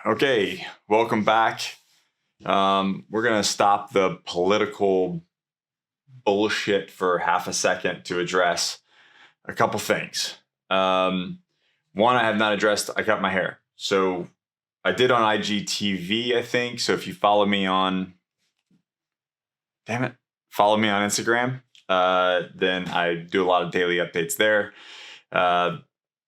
Okay, welcome back. We're going to stop the political bullshit for half a second to address a couple things. One, I have not addressed, I cut my hair. So I did on IGTV, I think. So if you follow me on, follow me on Instagram, then I do a lot of daily updates there.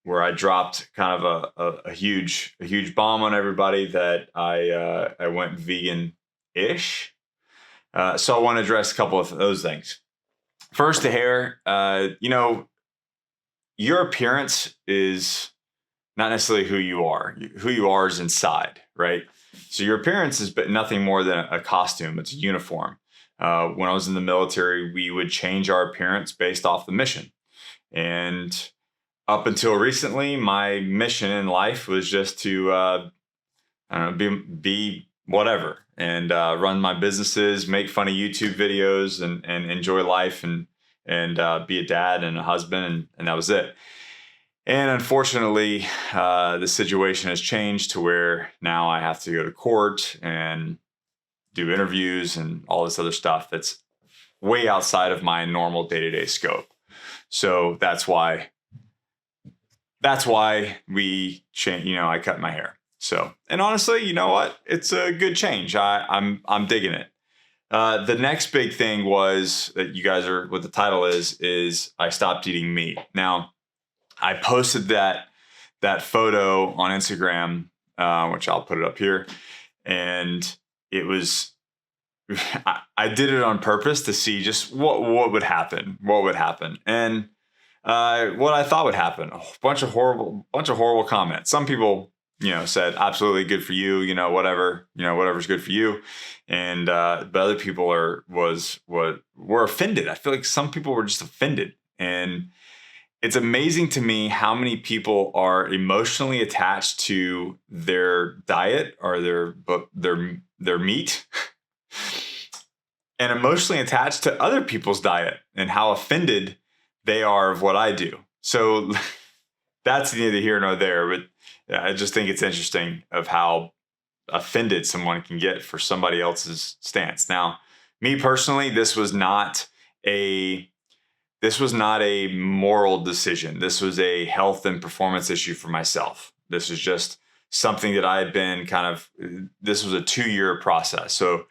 Where I dropped kind of a huge bomb on everybody that I went vegan-ish. So I want to address a couple of those things. First, the hair. Your appearance is not necessarily who you are. Who you are is inside, right? So your appearance is nothing more than a costume. It's a uniform. When I was in the military, we would change our appearance based off the mission. And up until recently, my mission in life was just to, be whatever and run my businesses, make funny YouTube videos, and enjoy life and be a dad and a husband, and that was it. And unfortunately, the situation has changed to where now I have to go to court and do interviews and all this other stuff that's way outside of my normal day-to-day scope. So that's why we change. I cut my hair. So, and honestly, you know what? It's a good change. I'm digging it. The next big thing was that you guys are, what the title is I stopped eating meat. Now, I posted that photo on Instagram, which I'll put it up here, and it was. I did it on purpose to see just what would happen. And what I thought would happen, a bunch of horrible comments. Some people, said absolutely good for you, whatever's good for you. And but other people were offended. I feel like some people were just offended. And it's amazing to me how many people are emotionally attached to their diet or their meat and emotionally attached to other people's diet and how offended they are of what I do. So that's neither here nor there, but I just think it's interesting of how offended someone can get for somebody else's stance. Now, me personally, this was not a moral decision. This was a health and performance issue for myself. This was just something that I had been this was a 2-year process. So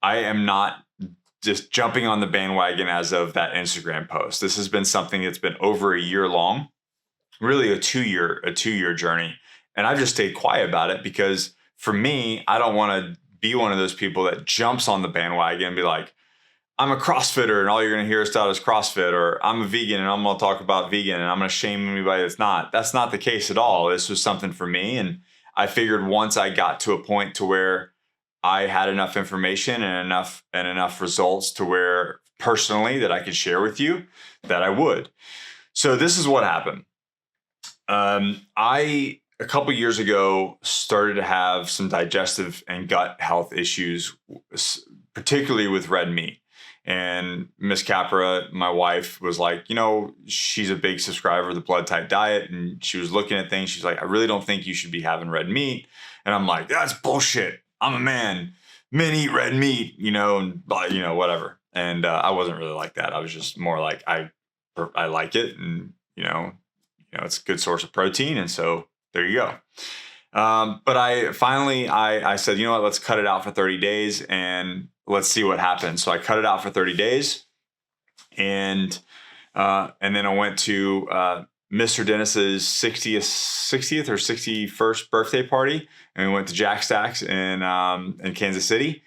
I am not just jumping on the bandwagon as of that Instagram post. This has been something that's been over a year long, really a two year journey. And I've just stayed quiet about it because for me, I don't want to be one of those people that jumps on the bandwagon and be like, I'm a CrossFitter and all you're going to hear is about is CrossFit, or I'm a vegan and I'm going to talk about vegan and I'm going to shame anybody that's not. That's not the case at all. This was something for me. And I figured once I got to a point to where I had enough information and enough results to where personally that I could share with you, that I would. So this is what happened. I, a couple years ago, started to have some digestive and gut health issues, particularly with red meat. And Miss Capra, my wife, was like, she's a big subscriber of the blood type diet. And she was looking at things. She's like, I really don't think you should be having red meat. And I'm like, that's bullshit. I'm a man. Men eat red meat, and whatever. And I wasn't really like that. I was just more like, I like it, and it's a good source of protein, and so there you go. But I finally said, you know what? Let's cut it out for 30 days and let's see what happens. So I cut it out for 30 days, and then I went to Mr. Dennis's 60th or 61st birthday party, and we went to Jack Stacks in Kansas City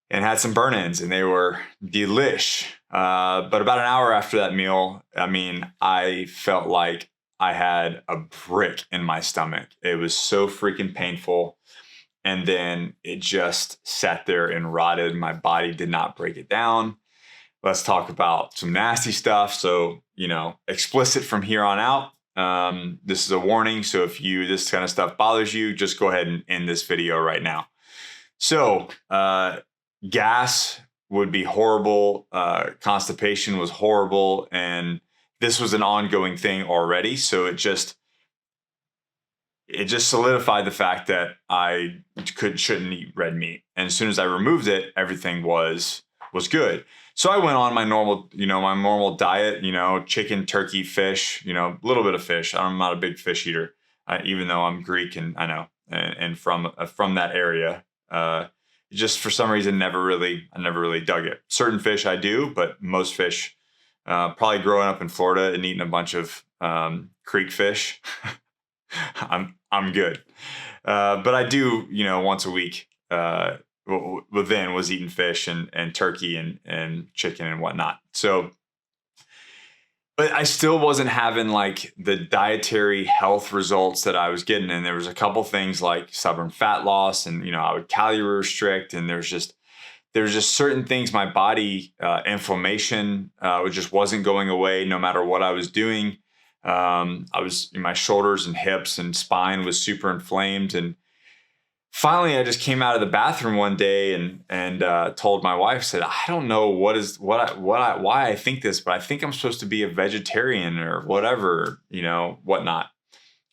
and had some burn-ins, and they were delish. But about an hour after that meal, I felt like I had a brick in my stomach. It was so freaking painful. And then it just sat there and rotted. My body did not break it down. Let's talk about some nasty stuff. So, explicit from here on out. This is a warning. So if this kind of stuff bothers you, just go ahead and end this video right now. So, gas would be horrible. Constipation was horrible. And this was an ongoing thing already. So it just it just solidified the fact that I shouldn't eat red meat. And as soon as I removed it, everything was good. So I went on my normal diet, chicken, turkey, fish, a little bit of fish. I'm not a big fish eater, even though I'm Greek and I know, and from that area. Just for some reason, I never really dug it. Certain fish I do, but most fish, probably growing up in Florida and eating a bunch of creek fish, I'm good. But I do, once a week. Then was eating fish and turkey and chicken and whatnot. So, but I still wasn't having like the dietary health results that I was getting. And there was a couple things like stubborn fat loss, and I would calorie restrict, and there's just certain things my body, inflammation, just wasn't going away no matter what I was doing. My shoulders and hips and spine was super inflamed, and finally I just came out of the bathroom one day and told my wife, said, I don't know why I think this, but I think I'm supposed to be a vegetarian or whatever, whatnot.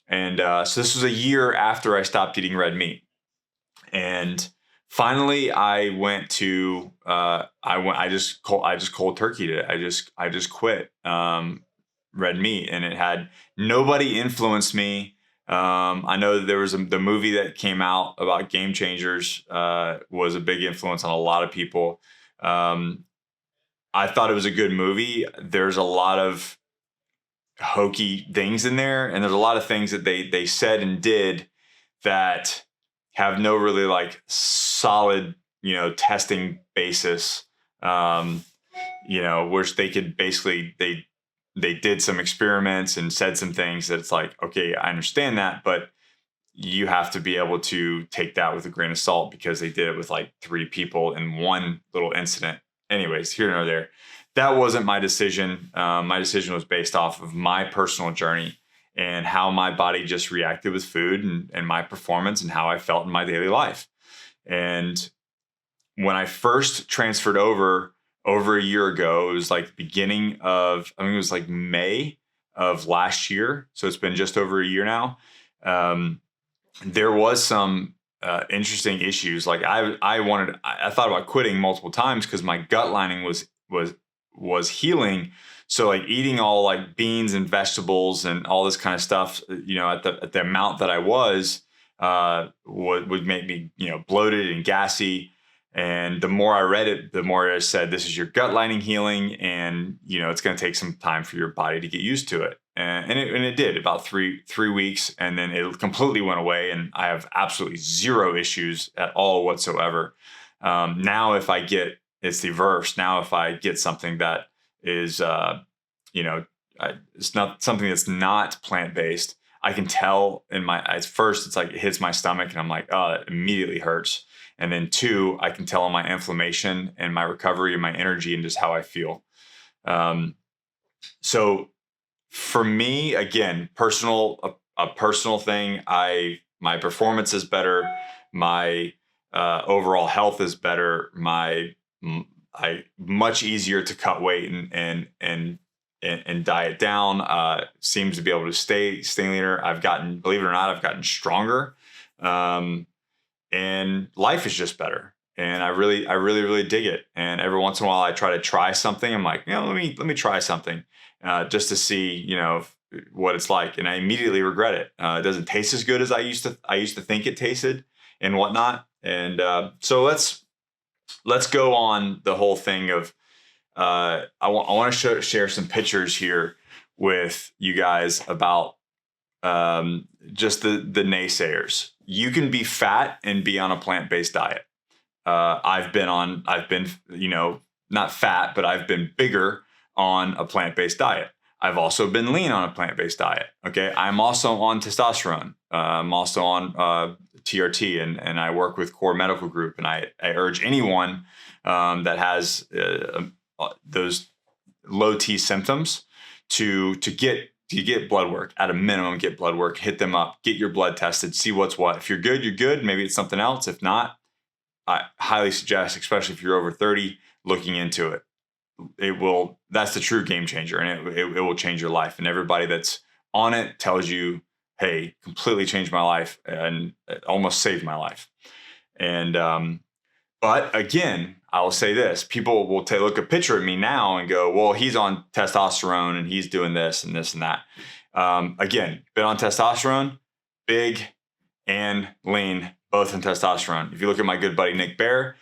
And so this was a year after I stopped eating red meat. And finally I went to I just cold turkeyed it. I just quit red meat, and it had nobody influenced me. I know there was the movie that came out about Game Changers, was a big influence on a lot of people. I thought it was a good movie. There's a lot of hokey things in there, and there's a lot of things that they said and did that have no really like solid, testing basis, which they could basically, they did some experiments and said some things that it's like, okay, I understand that, but you have to be able to take that with a grain of salt because they did it with like 3 people in one little incident. Anyways, here nor there. That wasn't my decision. My decision was based off of my personal journey and how my body just reacted with food and my performance and how I felt in my daily life. And when I first transferred over a year ago, it was like beginning of, I think it was like May of last year. So it's been just over a year now. There was some interesting issues. Like I thought about quitting multiple times because my gut lining was healing. So like eating all like beans and vegetables and all this kind of stuff, at the amount that I would make me, bloated and gassy. And the more I read it, the more it said, this is your gut lining healing. And, it's going to take some time for your body to get used to it. And it did about three weeks. And then it completely went away. And I have absolutely zero issues at all whatsoever. Now, it's the reverse. Now, if I get something that is, it's not something that's not plant-based, I can tell at first it's like it hits my stomach and I'm like, oh, it immediately hurts. And then 2, I can tell on my inflammation and my recovery and my energy and just how I feel. So for me, again, a personal thing, my performance is better. My overall health is better. I much easier to cut weight and diet down. Seems to be able to stay leaner. Believe it or not, I've gotten stronger. And life is just better. And I really dig it. And every once in a while I try to try something. I'm like, let me try something, just to see, what it's like. And I immediately regret it. It doesn't taste as good as I used to think it tasted and whatnot. And, so let's go on the whole thing of, I want to share some pictures here with you guys about, just the naysayers. You can be fat and be on a plant-based diet. I've been, not fat, but I've been bigger on a plant-based diet. I've also been lean on a plant-based diet. Okay. I'm also on testosterone. I'm also on, TRT and I work with Core Medical Group, and I urge anyone, that has, those low T symptoms to get blood work. At a minimum, get blood work, hit them up, get your blood tested, see what's what. If you're good, you're good. Maybe it's something else. If not, I highly suggest, especially if you're over 30, looking into it. That's the true game changer, and it will change your life. And everybody that's on it tells you, hey, completely changed my life and it almost saved my life. And, but again, I will say this, people will look a picture of me now and go, well, he's on testosterone and he's doing this and this and that. Again, been on testosterone, big and lean, both in testosterone. If you look at my good buddy, Nick Bear,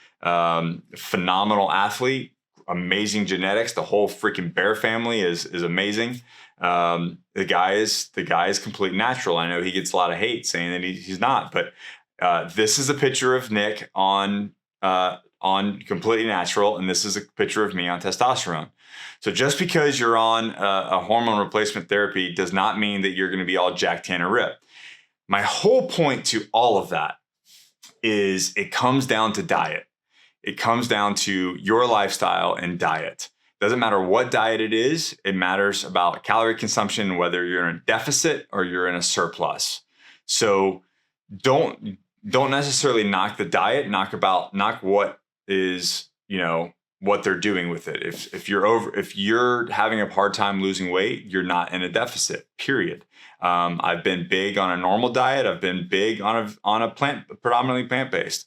phenomenal athlete, amazing genetics. The whole freaking Bear family is amazing. The guy is complete natural. I know he gets a lot of hate saying that he's not, but this is a picture of Nick on completely natural, and this is a picture of me on testosterone. So just because you're on a hormone replacement therapy does not mean that you're going to be all jacked, tan, and ripped. My whole point to all of that is it comes down to diet. It comes down to your lifestyle and diet. Doesn't matter what diet it is. It matters about calorie consumption, whether you're in a deficit or you're in a surplus. So don't necessarily knock the diet, knock what is, what they're doing with it. If you're having a hard time losing weight, you're not in a deficit, period. I've been big on a normal diet. I've been big on a predominantly plant-based.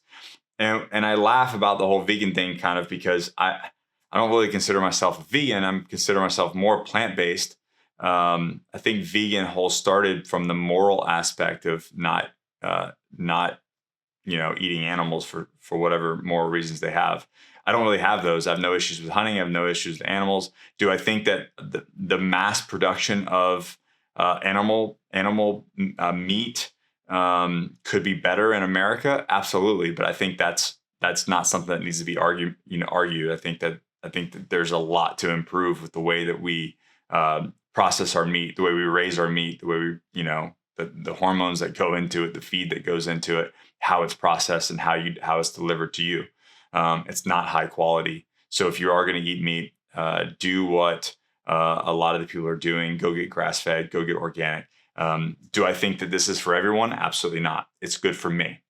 And I laugh about the whole vegan thing kind of because I don't really consider myself a vegan. I consider myself more plant-based. I think vegan whole started from the moral aspect of not eating animals for whatever moral reasons they have. I don't really have those. I have no issues with hunting. I have no issues with animals. Do I think that the mass production of animal meat could be better in America? Absolutely. But I think that's not something that needs to be argued. I think that there's a lot to improve with the way that we process our meat, the way we raise our meat, the way we, the hormones that go into it, the feed that goes into it, how it's processed and how it's delivered to you. It's not high quality. So if you are going to eat meat, do what a lot of the people are doing. Go get grass-fed, go get organic. Do I think that this is for everyone? Absolutely not. It's good for me.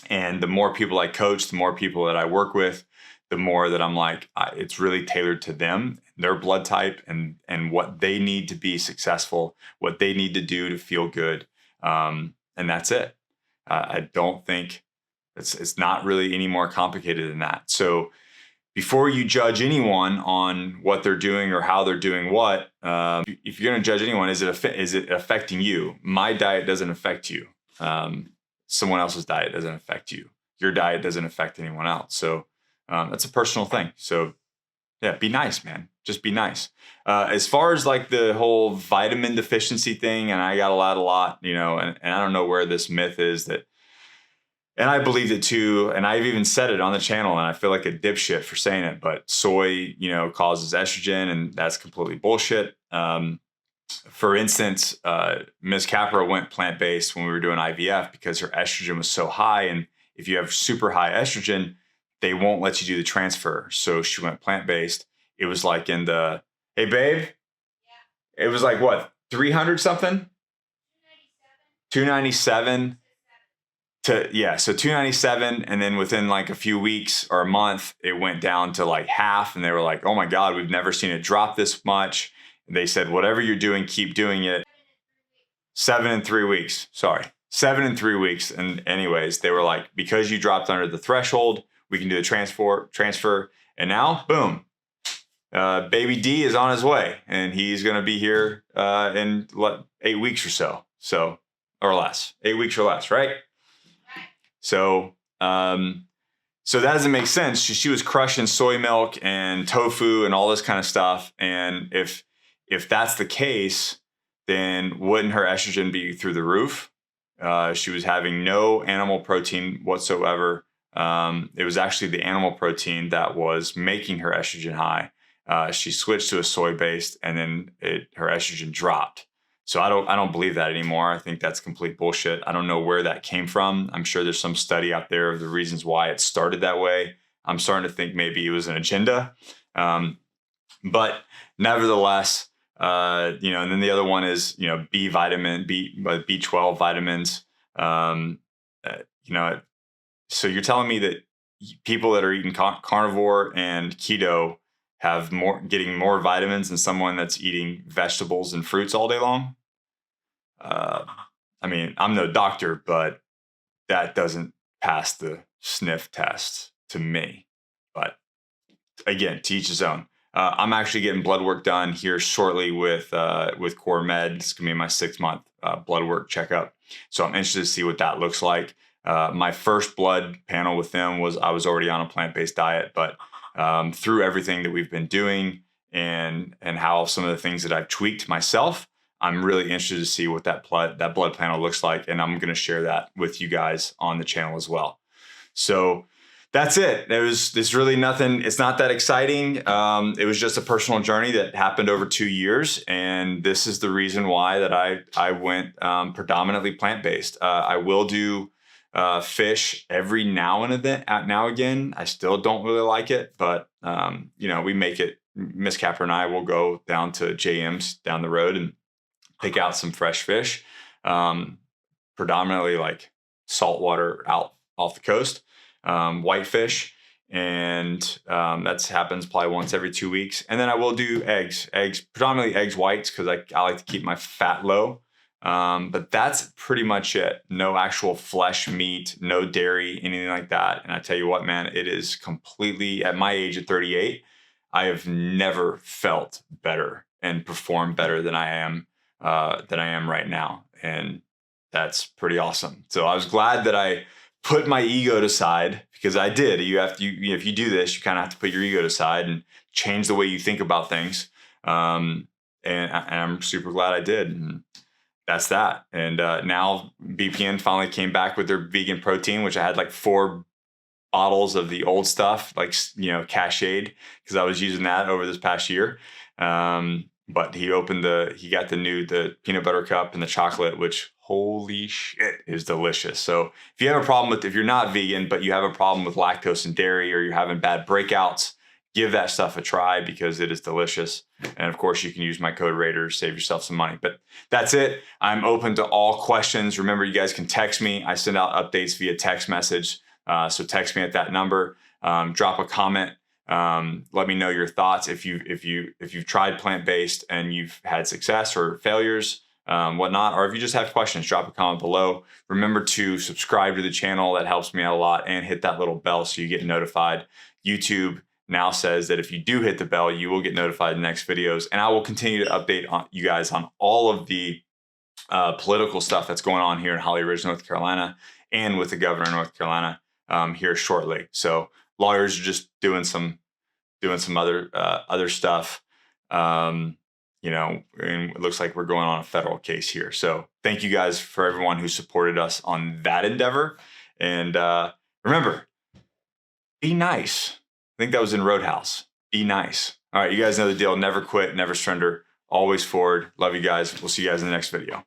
And the more people I coach, the more people that I work with, the more that I'm like, it's really tailored to them, their blood type, and what they need to be successful, what they need to do to feel good. And that's it. I don't think it's not really any more complicated than that. So before you judge anyone on what they're doing or how they're doing what, if you're going to judge anyone, is it affecting you? My diet doesn't affect you. Someone else's diet doesn't affect you. Your diet doesn't affect anyone else. So that's a personal thing. So yeah, be nice, man. Just be nice. As far as like the whole vitamin deficiency thing, and I got a lot, and I don't know where this myth is that, and I believed it too, and I've even said it on the channel, and I feel like a dipshit for saying it, but soy, causes estrogen, and that's completely bullshit. For instance, Ms. Capra went plant-based when we were doing IVF because her estrogen was so high, and if you have super high estrogen, they won't let you do the transfer. So she went plant-based. It was like in the, hey babe, yeah. It was like what, 300 something? 297. So 297, and then within like a few weeks or a month, it went down to like half, and they were like, oh my God, we've never seen it drop this much. And they said, whatever you're doing, keep doing it. 7 in 3 weeks. Sorry. 7 in 3 weeks. And anyways, they were like, because you dropped under the threshold, we can do the transfer. And now, boom, baby D is on his way, and he's going to be here in 8 weeks or so, or less, 8 weeks or less, right? So that doesn't make sense. She was crushing soy milk and tofu and all this kind of stuff. And if that's the case, then wouldn't her estrogen be through the roof? She was having no animal protein whatsoever. It was actually the animal protein that was making her estrogen high. She switched to a soy-based, and then her estrogen dropped. So I don't believe that anymore. I think that's complete bullshit. I don't know where that came from. I'm sure there's some study out there of the reasons why it started that way. I'm starting to think maybe it was an agenda. But nevertheless, and then the other one is, B vitamin, B12 vitamins. So you're telling me that people that are eating carnivore and keto have getting more vitamins than someone that's eating vegetables and fruits all day long? I I mean, I'm no doctor, but that doesn't pass the sniff test to me. But again, to each his own. I'm actually getting blood work done here shortly with Core Med. It's gonna be my 6-month blood work checkup. So I'm interested to see what that looks like. My first blood panel with them was I was already on a plant-based diet, but through everything that we've been doing and how some of the things that I've tweaked myself, I'm really interested to see what that blood panel looks like, and I'm going to share that with you guys on the channel as well. So that's it. There's really nothing. It's not that exciting. It was just a personal journey that happened over 2 years, and this is the reason why that I went predominantly plant-based. I will do fish every now and again. I still don't really like it, but you know, we make it. Miss Capper and I will go down to JM's down the road and pick out some fresh fish, predominantly like saltwater out off the coast, whitefish, and that happens probably once every 2 weeks. And then I will do eggs, predominantly eggs whites, because I like to keep my fat low. But that's pretty much it. No actual flesh, meat, no dairy, anything like that. And I tell you what, man, it is completely, at my age of 38, I have never felt better and performed better than I am right now. And that's pretty awesome. So I was glad that I put my ego aside, because I did. If you do this, you kind of have to put your ego aside and change the way you think about things. And I'm super glad I did. And that's that. And now BPN finally came back with their vegan protein, which I had like 4 bottles of the old stuff, like, you know, cached, because I was using that over this past year. But he got the peanut butter cup and the chocolate, which holy shit is delicious. So if you have a problem if you're not vegan, but you have a problem with lactose and dairy, or you're having bad breakouts, give that stuff a try, because it is delicious. And of course, you can use my code Raiders, save yourself some money. But that's it. I'm open to all questions. Remember, you guys can text me. I send out updates via text message. So text me at that number. Drop a comment. Let me know your thoughts. If you've tried plant-based and you've had success or failures, whatnot, or if you just have questions, drop a comment below. Remember to subscribe to the channel. That helps me out a lot. And hit that little bell so you get notified. YouTube now says that if you do hit the bell, you will get notified in the next videos. And I will continue to update you guys on all of the political stuff that's going on here in Holly Ridge, North Carolina, and with the governor of North Carolina here shortly. So lawyers are just doing some other stuff. You know, and it looks like we're going on a federal case here. So thank you guys for everyone who supported us on that endeavor. And remember, be nice. I think that was in Roadhouse. Be nice. All right, you guys know the deal. Never quit, never surrender, always forward. Love you guys. We'll see you guys in the next video.